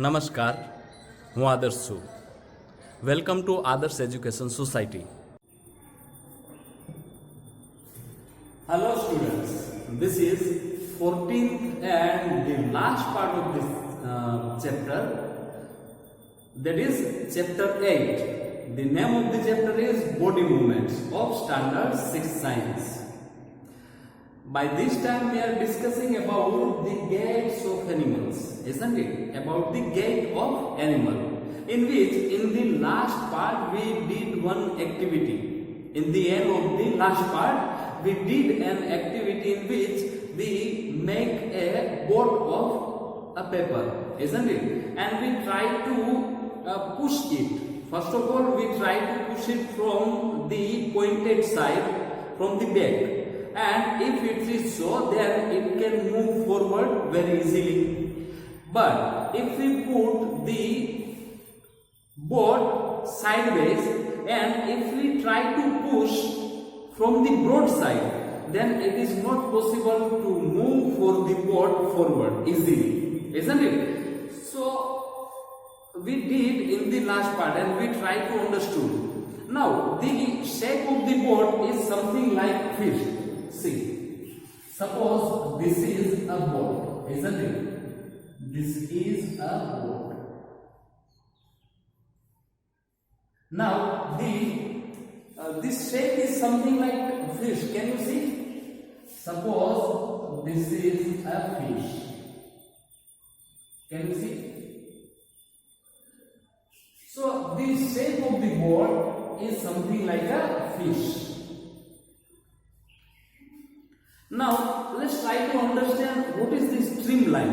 નમસ્કાર, હું આદર્શ છું. વેલકમ ટુ આદર્શ education society. Hello students, this is 14th and the last part of this chapter, that is chapter 8. The name of the chapter is Body Movements of Standard 6 Science. By this time we are discussing about the gaits of animals, isn't it? About the gait of animal, in which in the last part we did one activity. In the end of the last part we did an activity in which we make a boat of a paper, isn't it? And we try to push it. First of all, we try to push it from the pointed side, from the back. And if it is so, then it can move forward very easily. But if we put the board sideways and if we try to push from the broad side, then it is not possible to move for the board forward easily, isn't it? So we did in the last part and we try to understand. Now the shape of the board is something like fish. See, suppose this is a boat, isn't it? This is a boat. Now this shape is something like fish. Can you see? Suppose this is a fish. Can you see? So the shape of the boat is something like a fish. Now let's try to understand what is this streamline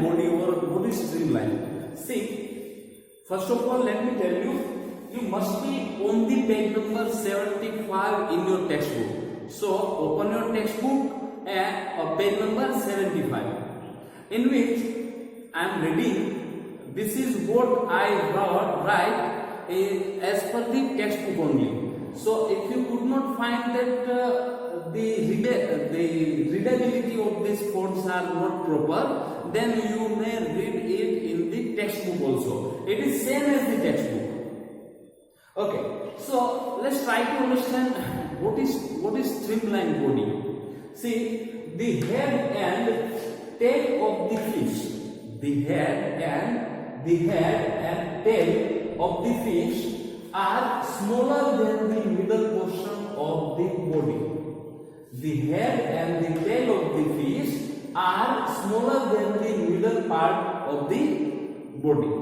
body, or what is streamline. See, first of all let me tell you, you must be on the page number 75 in your textbook. So open your textbook and page number 75, in which I am reading. This is what I write as per the textbook only. So if you could not find that the readability of these fonts are not proper, then you may read it in the textbook also. It is same as the textbook. Okay, so let's try to understand what is streamline body. See, the head and tail of the fish. The head and tail of the fish are smaller than the middle portion of the body. The head and the tail of the fish are smaller than the middle part of the body.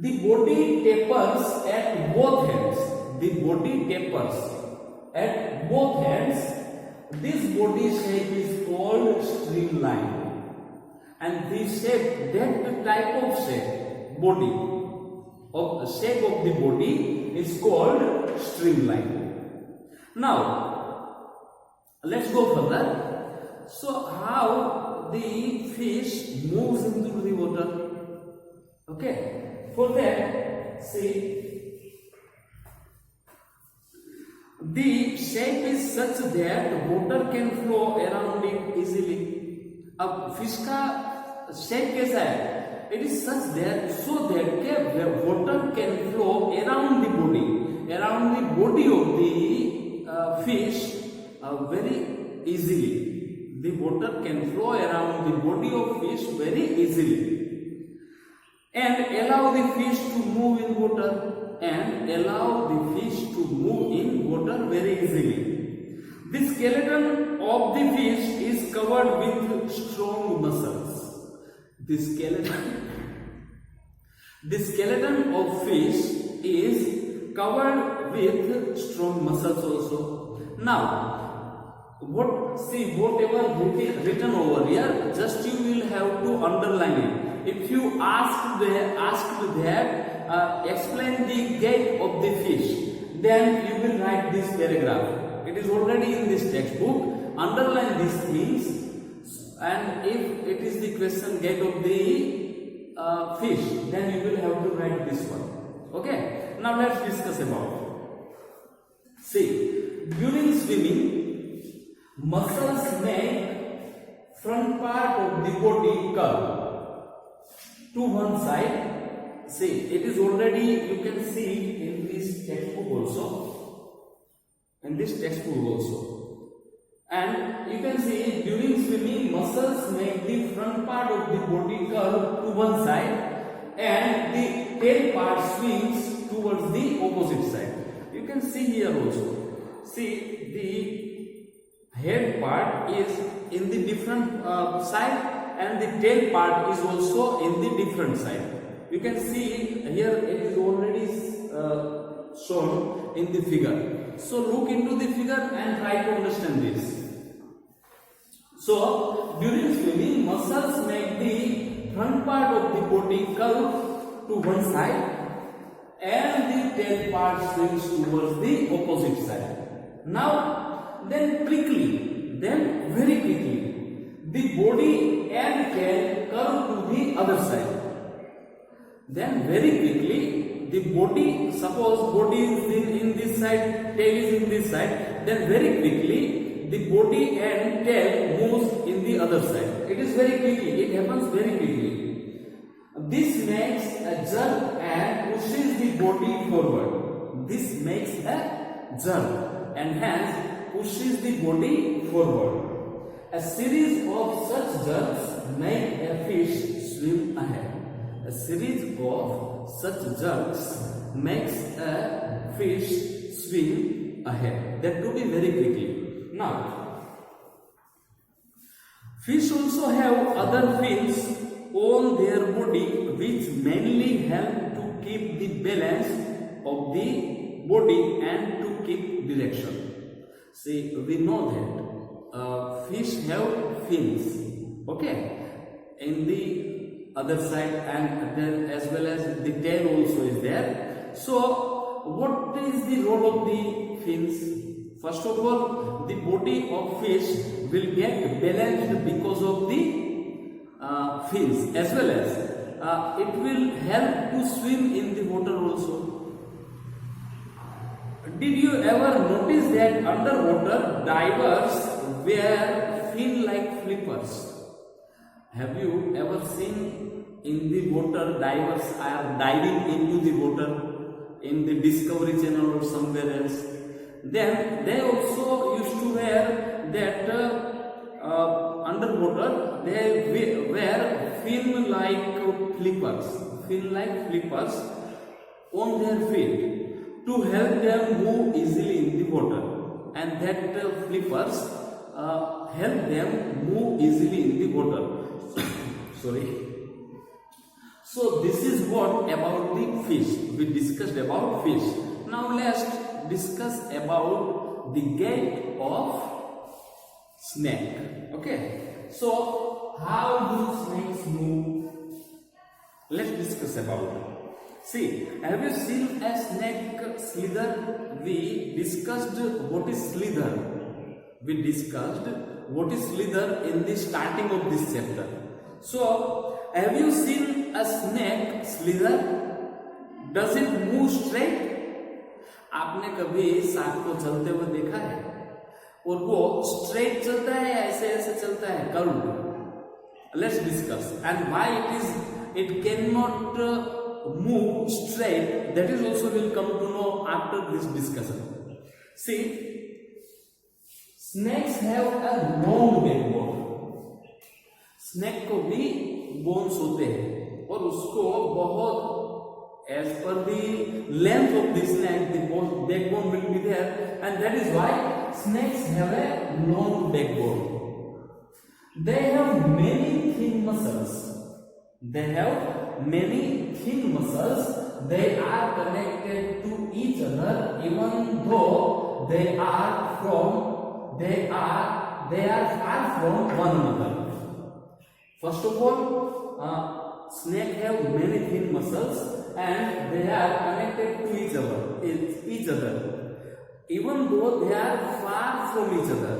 The body tapers at both ends. The body tapers at both ends. This body shape is called streamline. And this shape, that type of shape, shape of the body is called streamline. Now let's go further. So how the fish moves into the water? Okay, for that, see, the shape is such that water can flow around it easily. अब fish का shape कैसा है? It is such that so that water can flow around the body of the fish very easily. The water can flow around the body of fish very easily and allow the fish to move in water very easily. The skeleton of the fish is covered with strong muscles. The skeleton of fish is covered with strong muscles also. Now, whatever written over here, just you will have to underline it. If you asked that explain the gait of the fish, then you will write this paragraph. It is already in this textbook. Underline these things, and if it is the question gait of the fish, then you will have to write this one. Okay, now let's discuss about it. See, during swimming, muscles make front part of the body curve. to one side. See, it is already, you can see in this textbook also, and you can see during swimming muscles make the front part of the body curve to one side and the tail part swings towards the opposite side. You can see here also, see the head part is in the different side and the tail part is also in the different side. You can see here it is already shown in the figure. So look into the figure and try to understand this. So during swimming, muscles make the front part of the body curve to one side and the tail part swings towards the opposite side. Now then very quickly the body and tail curve to the other side. Then very quickly the body, suppose body is in this side, tail is in this side, then very quickly the body and tail moves in the other side. It is very quickly, it happens very quickly. This makes a jerk and pushes the body forward. This makes a jerk and hence pushes the body forward. A series of such jerks make a fish swim ahead. A series of such jerks makes a fish swim ahead. That to be very quickly. Now, fish also have other fins on their body which mainly help to keep the balance of the body and to keep direction. See, we know that fish have fins, okay, in the other side, and then as well as the tail also is there. So what is the role of the fins? First of all, the body of fish will get balanced because of the fins, as well as it will help to swim in the water also. Did you ever notice that underwater divers wear fin-like flippers? Have you ever seen in the water divers are diving into the water in the Discovery Channel or somewhere else? Then they also used to wear that underwater they wear fin-like flippers on their feet to help them move easily in the water, and that flippers help them move easily in the water. Sorry. So this is what about the fish. We discussed about fish. Now let's discuss about the gait of snake. Okay. So how do snakes move? Let's discuss about it. See, have you seen a snake slither? We discussed what is slither. In the starting of this chapter. So, have you seen a snake slither? Does it move straight? आपने कभी सांप को चलते हुए देखा है? और वो straight चलता है या ऐसे चलता है? Curve. Let's discuss. And why it cannot move straight, that is also will come to know after this discussion. See, snakes have a long backbone. Snake को भी बोन्स होते हैं और उसको बहुत as per the length of the snake the backbone will be there, and that is why snakes have a long backbone. They have many thin muscles. They are connected to each other even though they are far from one another. First of all, snakes have many thin muscles and they are connected to each other, even though they are far from each other.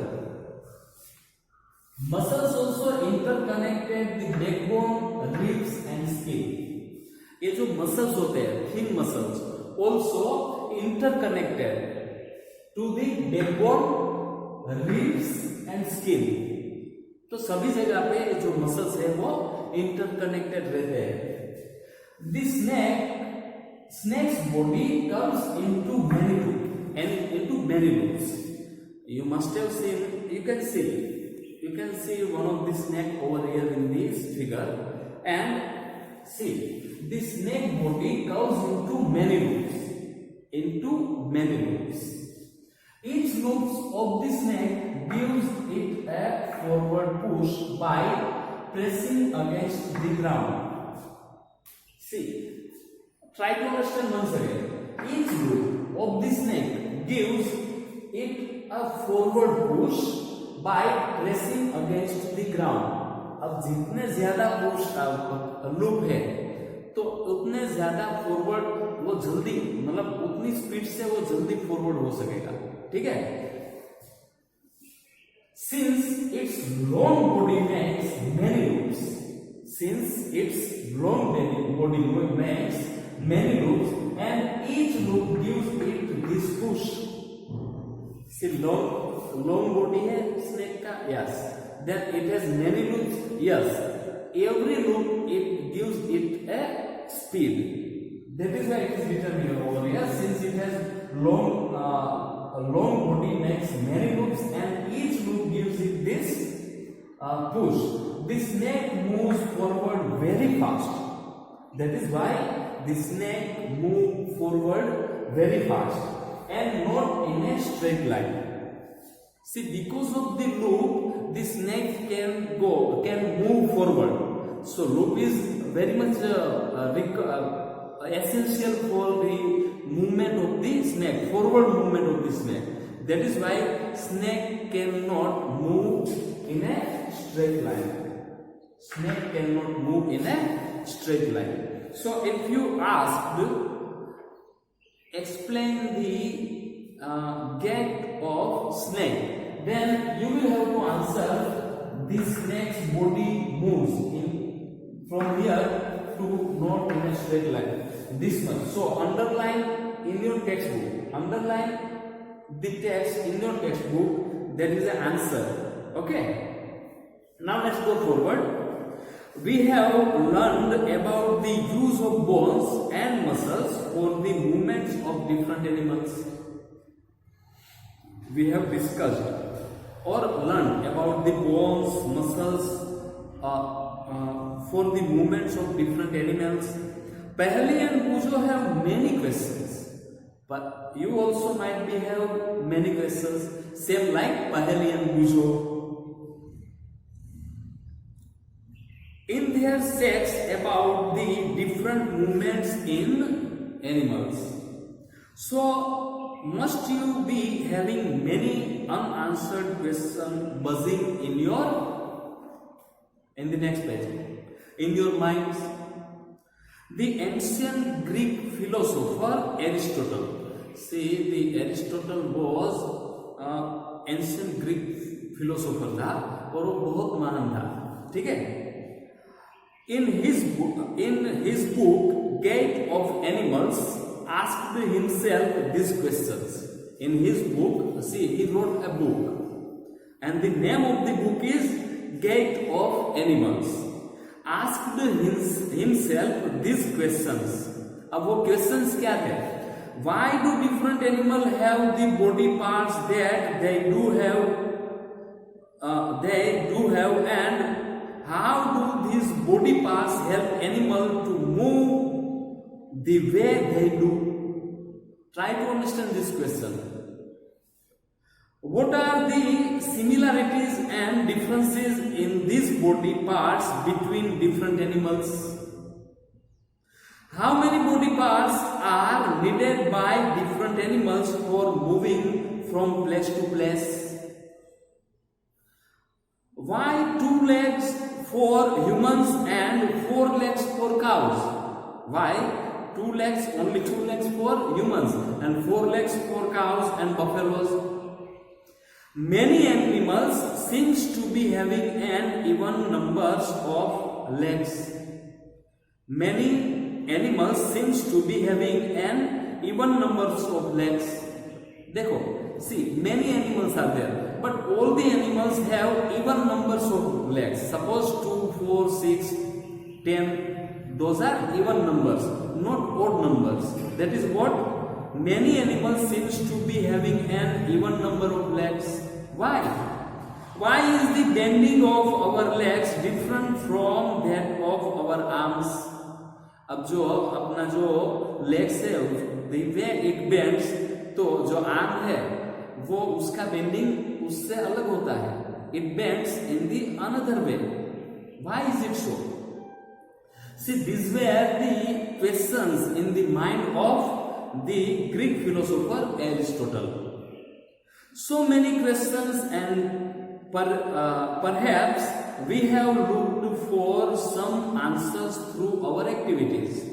Muscles also interconnected the backbone, ribs and skin. ये जो muscles होते हैं, thin muscles, also interconnected to the backbone, ribs and skin. तो सभी जगह पे जो muscles है वो इंटरकनेक्टेड रहते हैं. This snake's body comes into many loops and into many loops. You must have seen, you can see one of the snake over here in this figure, and see this snake body goes into many loops. Each loop of the snake gives it a forward push by pressing against the ground. See, try to understand once again. Each loop of the snake gives it a forward push by pressing against the ground. अब जितने ज्यादा push loop है तो उतने ज्यादा forward वो जल्दी, मतलब उतनी स्पीड से वो जल्दी फॉरवर्ड हो सकेगा. ठीक है. Since its long body makes many loops, and each loop gives it this push. See, long body है snake का, yes. Then it has many loops, yes. Every loop it gives it a speed. That is why it is written here over here. Since it has long body makes many loops, and each loop gives it this push. The snake moves forward very fast. That is why the snake moves forward very fast and not in a straight line. See, because of the loop, the snake can move forward. So loop is very much essential for the movement of the snake, forward movement of the snake. That is why snake cannot move in a straight line. Snake cannot move in a straight line. So if you asked, explain the gait of snake, then you will have to answer the snake's body moves from here to not in a straight line. This much. So underline in your textbook. Underline the text in your textbook. That is the answer. Okay. Now let's go forward. We have learned about the use of bones and muscles for the movements of different animals. We have discussed or learned about the bones, muscles for the movements of different animals. Paheli and Pujo have many questions, but you also might be have many questions, same like Paheli and Pujo. In their sets about the different movements in animals. So must you be having many unanswered questions buzzing in the next page, in your minds? The ancient Greek philosopher Aristotle. See, the Aristotle was ancient Greek philosopher था और वो बहुत महान था. ठीक है. In his book Gait of Animals, asked himself these questions. In his book, see, he wrote a book, and the name of the book is Gait of Animals. Asked himself these questions. अब वो questions क्या थे? Why do different animals have the body parts that they do have, and how do these body parts help animal to move the way they do? Try to understand this question. What are the similarities and differences in these body parts between different animals? How many body parts are needed by different animals for moving from place to place? Why 2 legs for humans and 4 legs for cows? Why only 2 legs for humans and 4 legs for cows and buffaloes? Many animals seems to be having an even numbers of legs. Many animals seems to be having an even numbers of legs. देखो, see, many animals are there, but all the animals have even numbers of legs. Suppose 2, 4, 6, 10. those are even numbers, not odd numbers. That is what many animals seems to be having an even number of legs. Why? Why is the bending of our legs different from that of our arms? अब जो अपना जो legs है, the way it bends, तो जो arm है, वो उसका bending उससे अलग होता है. It bends in the another way. Why is it so? See, these were the questions in the mind of the Greek philosopher Aristotle. So many questions, and perhaps we have looked for some answers through our activities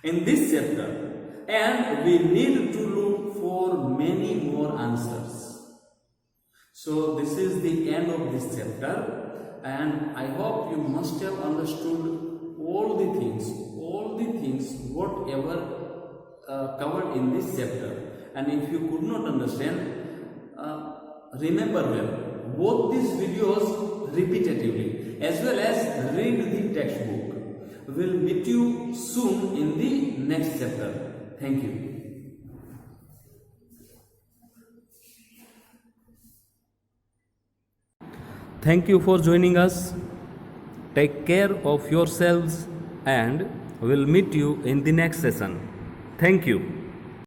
in this chapter, and we need to look for many more answers. So this is the end of this chapter, and I hope you must have understood all the things whatever covered in this chapter. And if you could not understand, remember well, watch these videos repetitively as well as read the textbook. We'll meet you soon in the next chapter. Thank you. Thank you for joining us. Take care of yourselves, and we'll meet you in the next session. Thank you.